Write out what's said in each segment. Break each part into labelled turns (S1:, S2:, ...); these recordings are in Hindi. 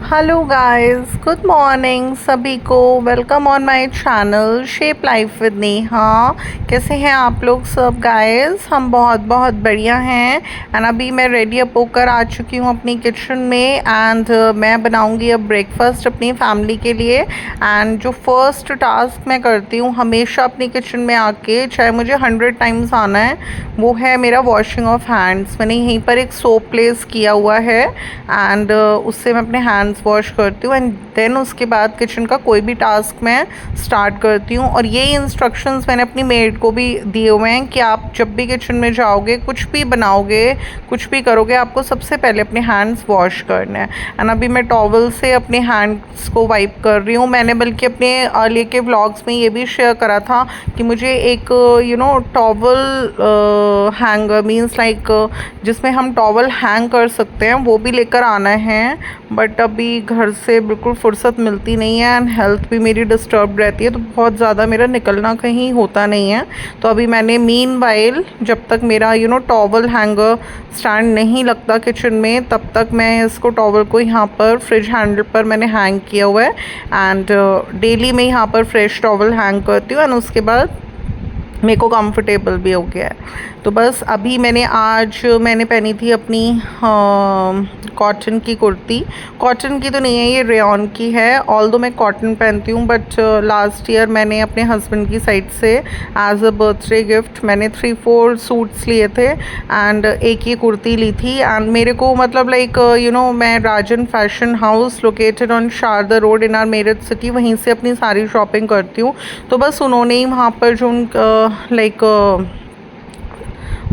S1: हेलो गाइस, गुड मॉर्निंग सभी को। Welcome on my channel shape life with Neha. कैसे हैं आप लोग सब गाइस? हम बहुत बहुत बढ़िया हैं। एंड अभी मैं रेडी अप होकर आ चुकी हूँ अपनी किचन में। एंड मैं बनाऊँगी अब ब्रेकफास्ट अपनी फैमिली के लिए। एंड जो फर्स्ट टास्क मैं करती हूँ हमेशा अपनी किचन में आके, चाहे मुझे 100 टाइम्स आना है, वो है मेरा वॉशिंग ऑफ हैंड्स। मैंने यहीं पर एक सोप प्लेस किया हुआ है एंड उससे मैं अपने हैंड्स वॉश करती हूँ। एंड देन उसके बाद किचन का कोई भी टास्क मैं स्टार्ट करती हूँ। और ये इंस्ट्रक्शंस मैंने अपनी मेड को भी दिए हुए हैं कि आप जब भी किचन में जाओगे, कुछ भी बनाओगे, कुछ भी करोगे, आपको सबसे पहले अपने हैंड्स वॉश करने हैं। एंड अभी मैं टॉवल से अपने हैंड्स को वाइप कर रही हूँ। मैंने बल्कि अपने अर्ली के व्लॉग्स में ये भी शेयर करा था कि मुझे एक टॉवल हैंगर मीन्स लाइक जिसमें हम टॉवल हैंग कर सकते हैं, वो भी लेकर आना है। बट अभी घर से बिल्कुल फुर्सत मिलती नहीं है एंड हेल्थ भी मेरी डिस्टर्ब रहती है, तो बहुत ज़्यादा मेरा निकलना कहीं होता नहीं है। तो अभी मैंने मीन वाइल, जब तक मेरा टॉवल हैंगर स्टैंड नहीं लगता किचन में, तब तक मैं इसको टॉवल को यहाँ पर फ्रिज हैंडल पर मैंने हैंग किया हुआ है। एंड डेली मैं यहाँ पर फ्रेश टॉवल हैंग करती हूँ एंड उसके बाद मेरे को कंफर्टेबल भी हो गया है। तो बस अभी आज मैंने पहनी थी अपनी कॉटन की कुर्ती। कॉटन की तो नहीं है, ये रेयॉन की है। ऑल्दो मैं कॉटन पहनती हूँ, बट लास्ट ईयर मैंने अपने हस्बैंड की साइड से एज अ बर्थडे गिफ्ट मैंने 3-4 सूट्स लिए थे एंड एक ये कुर्ती ली थी। एंड मेरे को मतलब लाइक मैं Rajan fashion house located on Sharda road in our Meerut city, वहीं से अपनी सारी शॉपिंग करती हूँ। तो बस उन्होंने ही वहाँ पर जो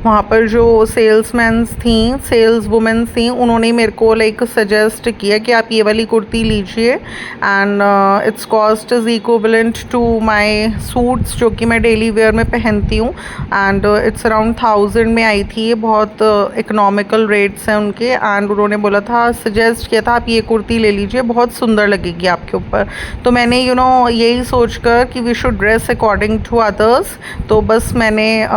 S1: वहाँ पर जो सेल्समैन्स थी, सेल्स वुमेन्स थी, उन्होंने मेरे को सजेस्ट किया कि आप ये वाली कुर्ती लीजिए and it's cost is equivalent to my suits जो कि मैं डेली वेयर में पहनती हूँ। एंड इट्स अराउंड 1000 में आई थी। ये बहुत इकोनॉमिकल रेट्स हैं उनके। एंड उन्होंने बोला था, सजेस्ट किया था, आप ये कुर्ती ले लीजिए, बहुत सुंदर लगेगी आपके ऊपर। तो मैंने यही सोच कर कि we should dress according to others, तो बस मैंने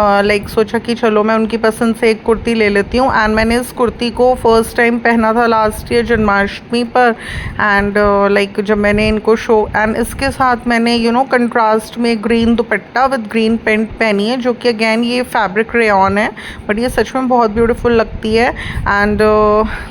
S1: सोचा कि चलो मैं उनकी पसंद से एक कुर्ती ले लेती हूँ। एंड मैंने इस कुर्ती को फर्स्ट टाइम पहना था लास्ट ईयर जन्माष्टमी पर। एंड जब मैंने इनको शो, एंड इसके साथ मैंने कंट्रास्ट में green dupatta with green pant पहनी है, जो कि अगेन ये फैब्रिक रेयॉन है, बट ये सच में बहुत ब्यूटीफुल लगती है। एंड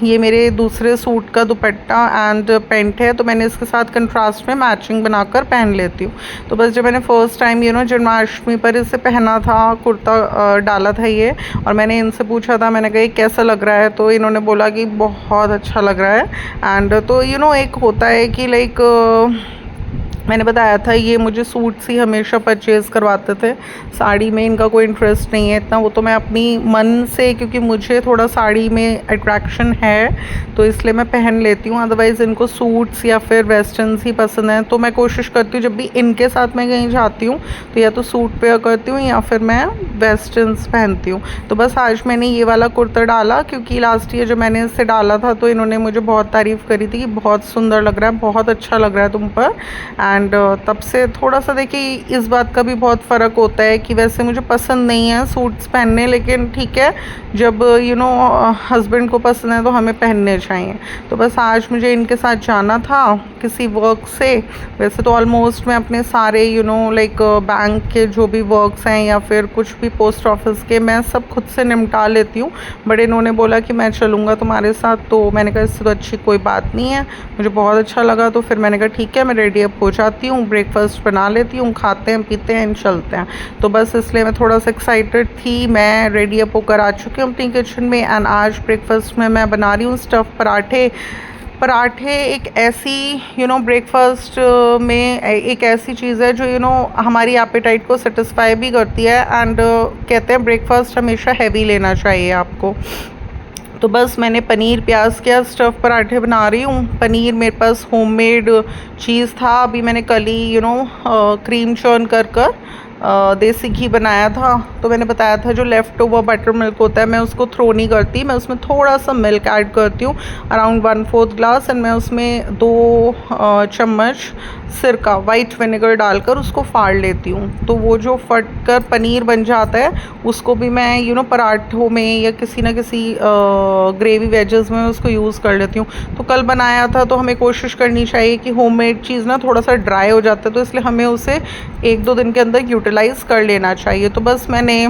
S1: ये मेरे दूसरे सूट का दुपट्टा एंड पेंट है, तो मैंने इसके साथ कंट्रास्ट में मैचिंग बनाकर पहन लेती हूँ। तो बस जब मैंने फर्स्ट टाइम जन्माष्टमी पर इसे पहना था, कुर्ता डाला था ये, और मैंने इनसे पूछा था, मैंने कहा ये कैसा लग रहा है, तो इन्होंने बोला कि बहुत अच्छा लग रहा है। एंड तो एक होता है कि मैंने बताया था ये मुझे सूट्स ही हमेशा परचेज़ करवाते थे, साड़ी में इनका कोई इंटरेस्ट नहीं है इतना। वो तो मैं अपनी मन से, क्योंकि मुझे थोड़ा साड़ी में अट्रैक्शन है तो इसलिए मैं पहन लेती हूँ। अदरवाइज़ इनको सूट्स या फिर वेस्टर्न्स ही पसंद हैं। तो मैं कोशिश करती हूँ जब भी इनके साथ मैं कहीं जाती हूँ तो या तो सूट पेयर करती हूँ या फिर मैं वेस्टर्न्स पहनती हूँ। तो बस आज मैंने ये वाला कुर्ता डाला, क्योंकि लास्ट ईयर जब मैंने इसे डाला था तो इन्होंने मुझे बहुत तारीफ़ करी थी कि बहुत सुंदर लग रहा है, बहुत अच्छा लग रहा है तुम पर। एंड तब से थोड़ा सा देखिए इस बात का भी बहुत फ़र्क होता है कि वैसे मुझे पसंद नहीं है सूट्स पहनने, लेकिन ठीक है, जब हस्बैंड को पसंद है तो हमें पहनने चाहिए। तो बस आज मुझे इनके साथ जाना था किसी वर्क से। वैसे तो ऑलमोस्ट मैं अपने सारे बैंक के जो भी वर्क्स हैं या फिर कुछ भी पोस्ट ऑफिस के, मैं सब खुद से निपटा लेती हूँ। बट इन्होंने बोला कि मैं चलूँगा तुम्हारे साथ, तो मैंने कहा इससे तो अच्छी कोई बात नहीं है। मुझे बहुत अच्छा लगा, तो फिर मैंने कहा ठीक है, मैं रेडी अप हो जाती हूँ, ब्रेकफास्ट बना लेती हूँ, खाते हैं पीते हैं चलते हैं। तो बस इसलिए मैं थोड़ा सा एक्साइटेड थी। मैं रेडी अप होकर आ चुकी हूँ अपनी किचन में। एंड आज ब्रेकफास्ट में मैं बना रही हूँ स्टफ़ पराठे। पराठे एक ऐसी ब्रेकफास्ट में एक ऐसी चीज़ है जो हमारी एपेटाइट को सेटिस्फाई भी करती है। एंड कहते हैं ब्रेकफास्ट हमेशा हैवी लेना चाहिए आपको। तो बस मैंने पनीर प्याज के स्टफ़ पराठे बना रही हूँ। पनीर मेरे पास होममेड चीज़ था, अभी मैंने कल ही क्रीम चर्न कर देसी घी बनाया था। तो मैंने बताया था जो लेफ़्ट ओवर बटर मिल्क होता है मैं उसको थ्रो नहीं करती, मैं उसमें थोड़ा सा मिल्क ऐड करती हूँ, अराउंड 1/4 ग्लास, एंड मैं उसमें 2 चम्मच सिरका वाइट विनेगर डालकर उसको फाड़ लेती हूँ। तो वो जो फट कर पनीर बन जाता है उसको भी मैं पराठों में या किसी न किसी ग्रेवी वेजेस में उसको यूज़ कर लेती हूँ। तो कल बनाया था तो हमें कोशिश करनी चाहिए कि होममेड चीज़ ना थोड़ा सा ड्राई हो जाता है, तो इसलिए हमें उसे 1-2 दिन के अंदर यूटिलाइज़ कर लेना चाहिए। तो बस मैंने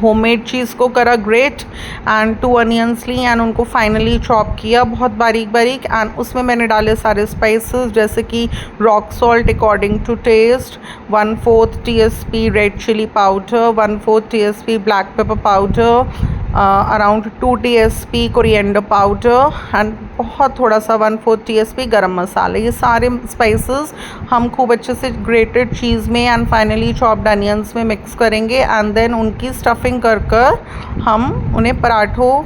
S1: होममेड चीज़ को करा ग्रेट एंड 2 अनियंस ली एंड उनको फाइनली चॉप किया बहुत बारीक बारीक, एंड उसमें मैंने डाले सारे स्पाइसेस जैसे कि rock salt according to taste, 1/4 TSP red chilli powder, 1/4 TSP black pepper powder, around 2 TSP coriander powder and बहुत थोड़ा सा 1/4 टीएसपी गरम मसाला। ये सारे स्पाइसेस हम खूब अच्छे से ग्रेटेड चीज़ में एंड फाइनली चॉप्ड अनियंस में मिक्स करेंगे एंड देन उनकी स्टफिंग कर कर हम उन्हें पराठों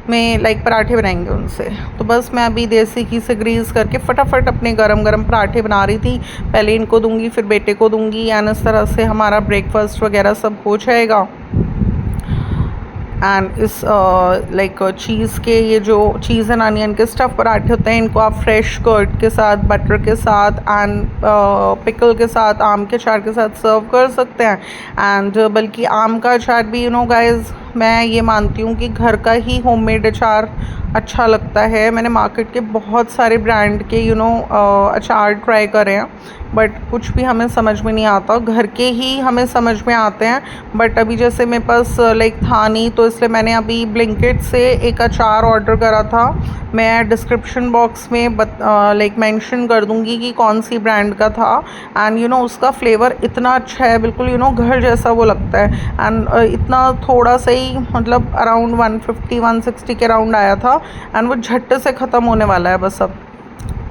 S1: में पराठे बनाएंगे उनसे। तो बस मैं अभी देसी घी से ग्रीस करके फटाफट अपने गरम गरम पराठे बना रही थी। पहले इनको दूंगी फिर बेटे को दूंगी एंड इस तरह से हमारा ब्रेकफास्ट वगैरह सब हो जाएगा। एंड इस चीज़ के ये जो चीज़ एंड अनियन के स्टफ़ पराठे होते हैं इनको आप फ्रेश कर्ड के साथ, बटर के साथ एंड पिकल के साथ, आम के अचार के साथ सर्व कर सकते हैं। एंड बल्कि आम का अचार भी गाइस मैं ये मानती हूँ कि घर का ही होममेड अचार अच्छा लगता है। मैंने मार्केट के बहुत सारे ब्रांड के अचार ट्राई करे हैं बट कुछ भी हमें समझ में नहीं आता, घर के ही हमें समझ में आते हैं। बट अभी जैसे मेरे पास था नहीं तो इसलिए मैंने अभी ब्लिंकिट से एक अचार ऑर्डर करा था। मैं डिस्क्रिप्शन बॉक्स में मेंशन कर दूंगी कि कौन सी ब्रांड का था एंड उसका फ्लेवर इतना अच्छा है, बिल्कुल घर जैसा वो लगता है। एंड इतना थोड़ा सा ही अराउंड 150-160 के अराउंड आया था एंड वो झट से ख़त्म होने वाला है बस अब।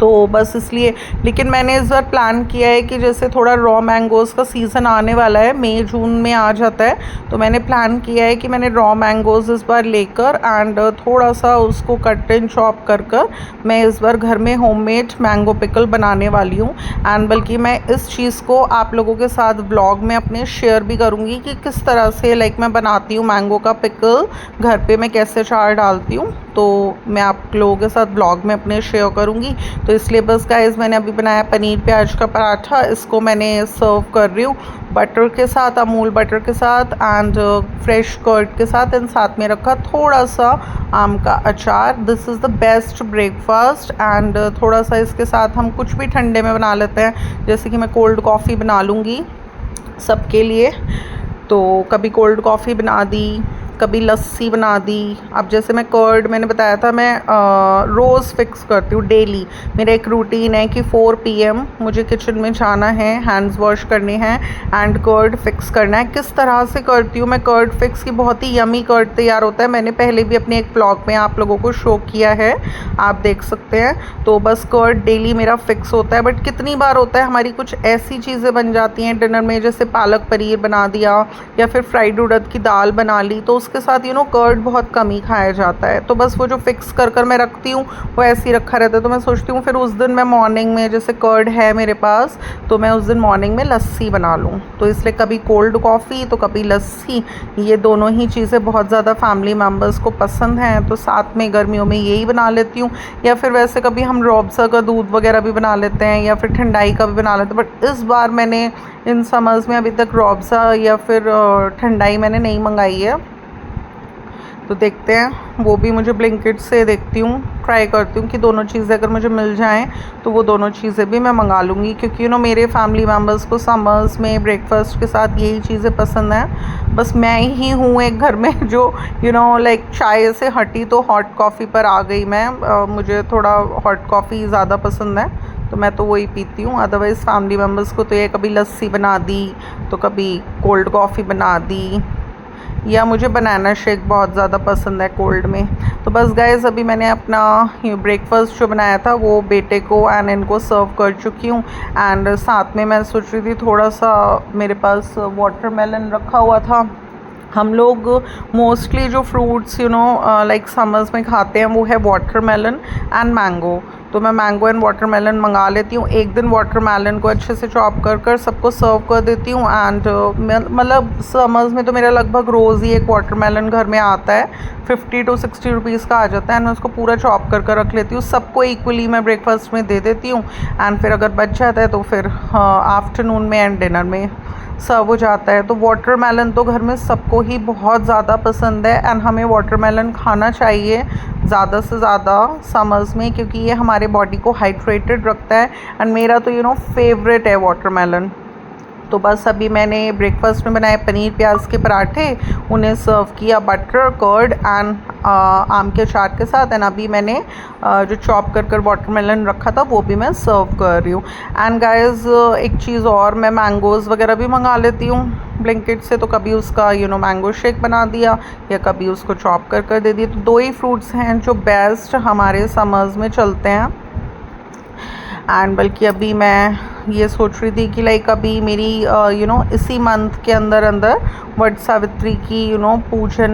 S1: तो बस इसलिए, लेकिन मैंने इस बार प्लान किया है कि जैसे थोड़ा रॉ मैंगोज़ का सीज़न आने वाला है, मई जून में आ जाता है, तो मैंने प्लान किया है कि मैंने रॉ मैंगोज़ इस बार लेकर एंड थोड़ा सा उसको कट एंड चॉप कर मैं इस बार घर में होममेड मैंगो पिकल बनाने वाली हूँ। एंड बल्कि मैं इस चीज़ को आप लोगों के साथ ब्लॉग में अपने शेयर भी करूँगी कि किस तरह से मैं बनाती हूँ मैंगो का पिकल, घर पे मैं कैसे अचार डालती हूँ, तो मैं आप लोगों के साथ ब्लॉग में अपने शेयर करूँगी। तो इसलिए बस गाइस मैंने अभी बनाया पनीर प्याज का पराठा, इसको मैंने सर्व कर रही हूँ बटर के साथ, अमूल बटर के साथ एंड फ्रेश कर्ड के साथ, एंड साथ में रखा थोड़ा सा आम का अचार। This is the best breakfast and थोड़ा सा इसके साथ हम कुछ भी ठंडे में बना लेते हैं, जैसे कि मैं कोल्ड कॉफ़ी बना लूँगी सबके लिए। तो कभी कोल्ड कॉफ़ी बना दी, कभी लस्सी बना दी। अब जैसे मैं कर्ड, मैंने बताया था मैं रोज़ फिक्स करती हूँ डेली। मेरा एक रूटीन है कि 4 PM मुझे किचन में जाना है, हैंड्स वॉश करने हैं एंड कर्ड फिक्स करना है। किस तरह से करती हूँ मैं कर्ड फिक्स की, बहुत ही यमी कर्ड तैयार होता है। मैंने पहले भी अपने एक ब्लॉग में आप लोगों को शो किया है, आप देख सकते हैं। तो बस कर्ड डेली मेरा फिक्स होता है। बट कितनी बार होता है हमारी कुछ ऐसी चीज़ें बन जाती हैं डिनर में, जैसे पालक पनीर बना दिया या फिर फ्राइड उड़द की दाल बना ली, तो उसके साथ कर्ड बहुत कम ही खाया जाता है। तो बस वो जो फिक्स कर मैं रखती हूँ वो ऐसे ही रखा रहता है। तो मैं सोचती हूँ फिर उस दिन मैं मॉर्निंग में, जैसे कर्ड है मेरे पास, तो मैं उस दिन मॉर्निंग में लस्सी बना लूँ। तो इसलिए कभी कोल्ड कॉफ़ी तो कभी लस्सी, ये दोनों ही चीज़ें बहुत ज़्यादा फैमिली मेम्बर्स को पसंद हैं, तो साथ में गर्मियों में यही बना लेती हूँ। या फिर वैसे कभी हम रूअफ़ज़ा का दूध वगैरह भी बना लेते हैं या फिर ठंडाई का भी बना लेते हैं। बट इस बार मैंने इन समर्स में अभी तक रूअफ़ज़ा या फिर ठंडाई मैंने नहीं मंगाई है, तो देखते हैं। वो भी मुझे ब्लिंकिट से देखती हूँ, ट्राई करती हूँ कि दोनों चीज़ें अगर मुझे मिल जाएं तो वो दोनों चीज़ें भी मैं मंगा लूँगी, क्योंकि मेरे फैमिली मेम्बर्स को समर्स में ब्रेकफास्ट के साथ यही चीज़ें पसंद हैं। बस मैं ही हूँ एक घर में जो चाय से हटी तो हॉट कॉफ़ी पर आ गई मैं। मुझे थोड़ा हॉट कॉफ़ी ज़्यादा पसंद है तो मैं तो वही पीती हूँ। अदरवाइज़ फैमिली मेम्बर्स को तो ये कभी लस्सी बना दी तो कभी कोल्ड कॉफ़ी बना दी, या मुझे बनाना शेक बहुत ज़्यादा पसंद है कोल्ड में। तो बस गाइस अभी मैंने अपना ब्रेकफास्ट जो बनाया था वो बेटे को एंड इनको सर्व कर चुकी हूँ। एंड साथ में मैं सोच रही थी थोड़ा सा, मेरे पास वाटरमेलन रखा हुआ था। हम लोग मोस्टली जो फ्रूट्स समर्स में खाते हैं वो है वाटरमेलन एंड मैंगो। तो मैं मैंगो एंड वाटरमेलन मंगा लेती हूँ। एक दिन वाटरमेलन को अच्छे से चॉप कर कर सबको सर्व कर देती हूँ। एंड मतलब समर्स में तो मेरा लगभग रोज़ ही एक वाटरमेलन घर में आता है, 50 to 60 रुपीज़ का आ जाता है। एंड मैं उसको पूरा चॉप कर कर रख लेती हूँ, सबको इक्वली मैं ब्रेकफास्ट में दे देती हूँ। एंड फिर अगर बच जाता है तो फिर आफ्टरनून में एंड डिनर में सर्व हो जाता है। तो वाटरमेलन तो घर में सबको ही बहुत ज़्यादा पसंद है एंड हमें वाटरमेलन खाना चाहिए ज़्यादा से ज़्यादा समर्स में, क्योंकि ये हमारे बॉडी को हाइड्रेटेड रखता है। एंड मेरा तो फेवरेट है वाटरमेलन। तो बस अभी मैंने ब्रेकफास्ट में बनाए पनीर प्याज के पराठे, उन्हें सर्व किया बटर कर्ड एंड आम के अचार के साथ। एंड अभी मैंने जो चॉप कर कर वाटरमेलन रखा था वो भी मैं सर्व कर रही हूँ। एंड गाइस एक चीज़ और, मैं मैंगोज़ वगैरह भी मंगा लेती हूँ ब्लिंकिट से। तो कभी उसका मैंगो शेक बना दिया या कभी उसको चॉप कर कर दे दिया। तो दो ही फ्रूट्स हैं जो बेस्ट हमारे समर्स में चलते हैं। एंड बल्कि अभी मैं ये सोच रही थी कि लाइक अभी मेरी इसी मंथ के अंदर अंदर वट सावित्री की पूजन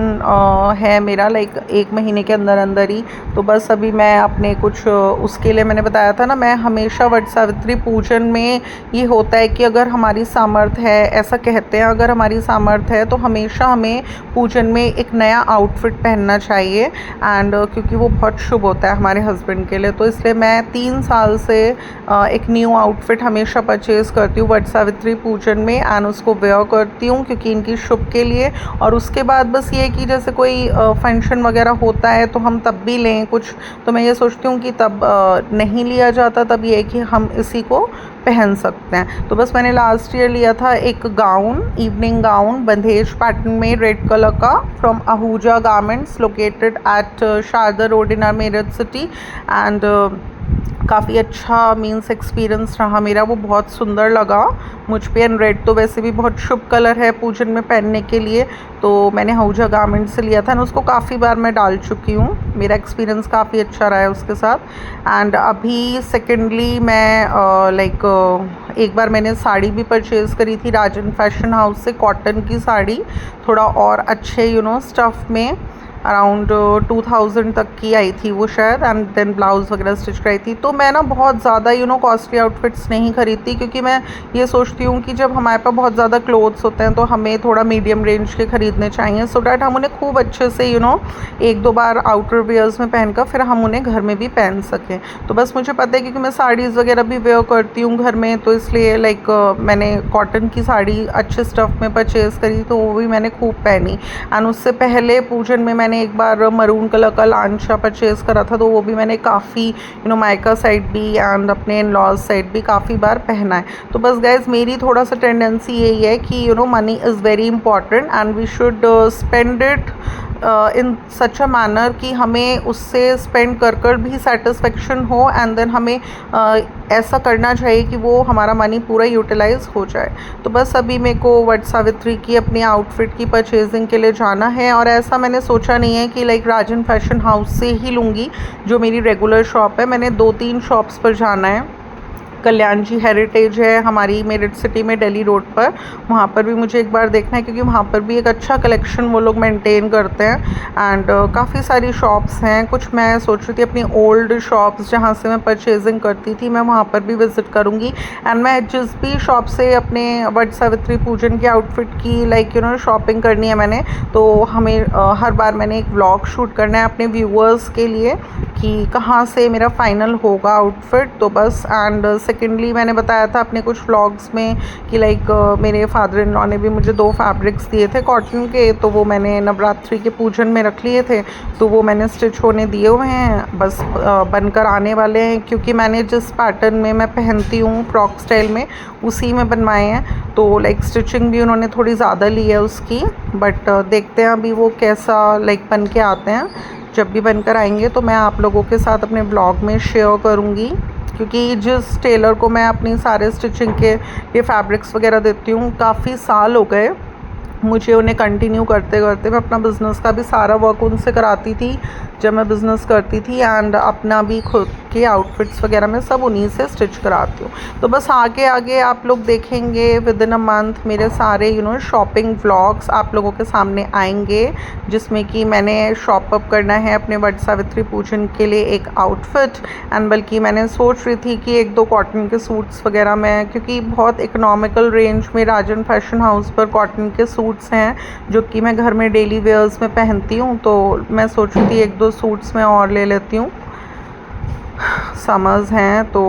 S1: है मेरा, लाइक 1 महीने के अंदर अंदर ही। तो बस अभी मैं अपने कुछ उसके लिए मैंने बताया था ना, मैं हमेशा वट सावित्री पूजन में ये होता है कि अगर हमारी सामर्थ्य है, ऐसा कहते हैं, अगर हमारी सामर्थ्य है तो हमेशा हमें पूजन में एक नया आउटफिट पहनना चाहिए। एंड क्योंकि वो बहुत शुभ होता है हमारे हस्बैंड के लिए, तो इसलिए मैं 3 साल से एक न्यू आउटफिट हमेशा परचेज़ करती हूँ वट सावित्री पूजन में एंड उसको वेयर करती हूँ क्योंकि इनकी शुभ के लिए। और उसके बाद बस ये कि जैसे कोई फंक्शन वगैरह होता है तो हम तब भी लें कुछ, तो मैं ये सोचती हूँ कि तब नहीं लिया जाता, तब ये कि हम इसी को पहन सकते हैं। तो बस मैंने लास्ट ईयर लिया था एक gown, evening gown bandhej pattern में रेड कलर का, from Ahuja garments located at Sharda road in our Meerut city. And काफ़ी अच्छा मीन्स एक्सपीरियंस रहा मेरा, वो बहुत सुंदर लगा मुझ पे। एंड रेड तो वैसे भी बहुत शुभ कलर है पूजन में पहनने के लिए, तो मैंने आहूजा गारमेंट से लिया था। और उसको काफ़ी बार मैं डाल चुकी हूँ, मेरा एक्सपीरियंस काफ़ी अच्छा रहा है उसके साथ। एंड अभी सेकेंडली मैं एक बार मैंने साड़ी भी परचेज़ करी थी राजन फैशन हाउस से, कॉटन की साड़ी, थोड़ा और अच्छे स्टफ़ में, अराउंड 2000 तक की आई थी वो शायद। एंड देन ब्लाउज़ वगैरह स्टिच कराई थी। तो मैं ना बहुत ज़्यादा कॉस्टली आउटफिट्स नहीं खरीदती, क्योंकि मैं ये सोचती हूँ कि जब हमारे पास बहुत ज़्यादा क्लोथ्स होते हैं तो हमें थोड़ा मीडियम रेंज के ख़रीदने चाहिए, सो डैट हम उन्हें खूब अच्छे से 1-2 बार आउटर वेयर्स में पहनकर फिर हम उन्हें घर में भी पहन सकें। तो बस मुझे पता है क्योंकि मैं साड़ीज़ वगैरह भी वेयर करती हूँ घर में, तो इसलिए मैंने कॉटन की साड़ी अच्छे स्टफ़ में परचेज़ करी, तो वो भी मैंने खूब पहनी। एंड उससे पहले पूजन में मैंने एक बार मरून कलर का लांचा परचेज़ करा था, तो वो भी मैंने काफ़ी मायका साइड भी एंड अपने इन लॉज साइड भी काफ़ी बार पहना है। तो बस गाइज मेरी थोड़ा सा टेंडेंसी यही है कि money is very important and we should spend it in such a manner कि हमें उससे स्पेंड कर कर भी सेटिस्फेक्शन हो। एंड देन हमें ऐसा करना चाहिए कि वो हमारा मनी पूरा यूटिलाइज हो जाए। तो बस अभी मेरे को वट सावित्री की अपनी आउटफिट की परचेजिंग के लिए जाना है, और ऐसा मैंने सोचा नहीं है कि राजन फैशन हाउस से ही लूँगी जो मेरी रेगुलर शॉप है। मैंने 2-3 शॉप्स पर जाना है। कल्याण जी हेरिटेज है हमारी मेरठ सिटी में दिल्ली रोड पर, वहाँ पर भी मुझे एक बार देखना है, क्योंकि वहाँ पर भी एक अच्छा कलेक्शन वो लोग मेंटेन करते हैं। एंड काफ़ी सारी शॉप्स हैं, कुछ मैं सोच रही थी अपनी ओल्ड शॉप्स जहाँ से मैं परचेजिंग करती थी मैं वहाँ पर भी विज़िट करूँगी। एंड मैं जिस भी शॉप से अपने वट सावित्री पूजन की आउटफिट की शॉपिंग करनी है मैंने, तो हमें हर बार मैंने एक व्लॉग शूट करना है अपने व्यूअर्स के लिए कि कहाँ से मेरा फाइनल होगा आउटफिट। तो बस एंड सेकेंडली मैंने बताया था अपने कुछ व्लॉग्स में कि मेरे फादर इन लॉ ने भी मुझे 2 फैब्रिक्स दिए थे कॉटन के, तो वो मैंने नवरात्रि के पूजन में रख लिए थे, तो वो मैंने स्टिच होने दिए हुए हैं, बस बनकर आने वाले हैं। क्योंकि मैंने जिस पैटर्न में मैं पहनती हूँ फ्रॉक स्टाइल में, उसी में बनवाए हैं, तो स्टिचिंग भी उन्होंने थोड़ी ज़्यादा ली है उसकी। बट देखते हैं अभी वो कैसा बन के आते हैं। जब भी बनकर आएंगे तो मैं आप लोगों के साथ अपने ब्लॉग में शेयर करूँगी, क्योंकि जिस टेलर को मैं अपनी सारे स्टिचिंग के ये फैब्रिक्स वगैरह देती हूँ, काफ़ी साल हो गए मुझे उन्हें कंटिन्यू करते करते। मैं अपना बिज़नेस का भी सारा वर्क उनसे कराती थी जब मैं बिज़नेस करती थी, एंड अपना भी खुद के आउटफिट्स वगैरह मैं सब उन्हीं से स्टिच कराती हूँ। तो बस आगे आगे आप लोग देखेंगे विद इन अ मंथ मेरे सारे शॉपिंग व्लॉग्स आप लोगों के सामने आएंगे, जिसमें कि मैंने शॉप अप करना है अपने वट सावित्री पूजन के लिए एक आउटफिट। एंड बल्कि मैंने सोच रही थी कि एक दो कॉटन के सूट्स वगैरह मैं, क्योंकि बहुत इकोनॉमिकल रेंज में राजन फैशन हाउस पर कॉटन के सूट्स हैं जो कि मैं घर में डेली वेयर्स में पहनती हूँ, तो मैं सोच रही थी एक दो सूट्स मैं और ले लेती हूँ, समर्स हैं तो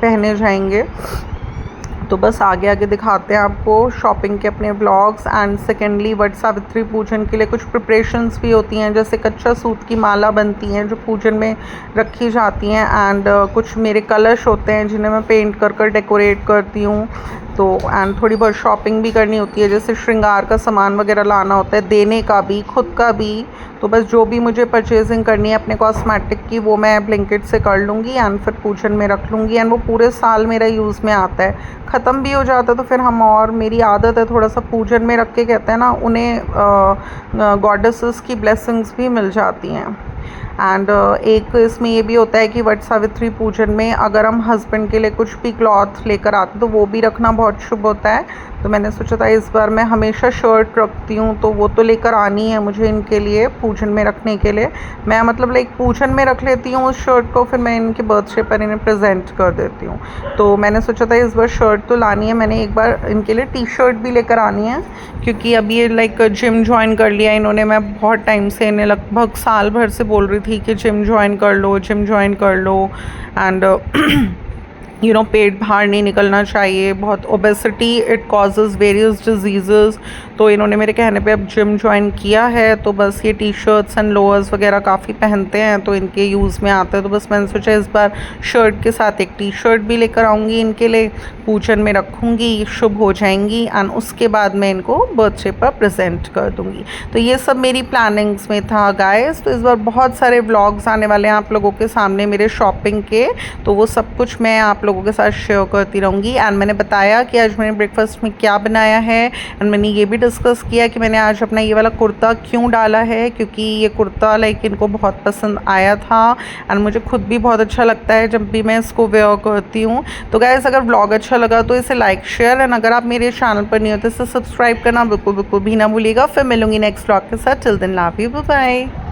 S1: पहने जाएंगे। तो बस आगे आगे दिखाते हैं आपको शॉपिंग के अपने blogs. And secondly Vat Savitri पूजन के लिए कुछ प्रिपरेशंस भी होती हैं, जैसे कच्चा सूत की माला बनती हैं जो पूजन में रखी जाती हैं। एंड कुछ मेरे कलश होते हैं जिन्हें मैं पेंट कर कर डेकोरेट करती हूँ। तो एंड थोड़ी बहुत शॉपिंग भी करनी होती है, जैसे श्रृंगार का सामान वगैरह लाना होता है, देने का भी खुद का भी। तो बस जो भी मुझे परचेजिंग करनी है अपने कॉस्मेटिक की वो मैं ब्लिंकिट से कर लूँगी एंड फिर पूजन में रख लूँगी। एंड वो पूरे साल मेरा यूज़ में आता है, ख़त्म भी हो जाता है तो फिर हम, और मेरी आदत है थोड़ा सा पूजन में रख के, कहते हैं ना, उन्हें गॉडेसेस की ब्लेसिंग्स भी मिल जाती हैं। एंड एक इसमें ये भी होता है कि वट सावित्री पूजन में अगर हम हस्बैंड के लिए कुछ भी क्लॉथ लेकर आते तो वो भी रखना बहुत शुभ होता है। तो मैंने सोचा था इस बार मैं हमेशा शर्ट रखती हूँ तो वो तो लेकर आनी है मुझे इनके लिए पूजन में रखने के लिए। मैं मतलब लाइक पूजन में रख लेती हूँ उस शर्ट को, फिर मैं इनके बर्थडे पर इन्हें प्रेजेंट कर देती हूँ। तो मैंने सोचा था इस बार शर्ट तो लानी है, मैंने एक बार इनके लिए टी शर्ट भी लेकर आनी है, क्योंकि अभी ये लाइक जिम ज्वाइन कर लिया इन्होंने। मैं बहुत टाइम से इन्हें लगभग साल भर से बोल रही थी कि जिम ज्वाइन कर लो, जिम ज्वाइन कर लो। एंड पेट बाहर नहीं निकलना चाहिए, बहुत obesity it causes various disease. तो इन्होंने मेरे कहने पे अब जिम ज्वाइन किया है, तो बस ये टी शर्ट्स एंड लोअर्स वगैरह काफ़ी पहनते हैं तो इनके यूज़ में आता है। तो बस मैंने सोचा इस बार शर्ट के साथ एक टी शर्ट भी लेकर आऊँगी, इनके लिए पूजन में रखूँगी, शुभ हो जाएंगी एंड उसके बाद मैं इनको बर्थडे पर प्रेजेंट कर दूँगी। तो ये सब मेरी प्लानिंग्स में था गाइस। तो इस बार बहुत सारे व्लॉग्स आने वाले हैं आप लोगों के सामने मेरे शॉपिंग के, तो वो सब कुछ मैं आप लोगों के साथ शेयर करती रहूँगी। एंड मैंने बताया कि आज मैंने ब्रेकफास्ट में क्या बनाया है, एंड मैंने ये भी डिस्कस किया कि मैंने आज अपना ये वाला कुर्ता क्यों डाला है, क्योंकि ये कुर्ता लाइक इनको बहुत पसंद आया था एंड मुझे खुद भी बहुत अच्छा लगता है जब भी मैं इसको वेयर करती हूँ। तो गाइस अगर व्लॉग अच्छा लगा तो इसे लाइक शेयर, एंड अगर आप मेरे चैनल पर नहीं होते तो सब्सक्राइब करना बिल्कुल भी ना भूलिएगा। फिर मिलूंगी नेक्स्ट व्लॉग के साथ। Till then love you, bye bye.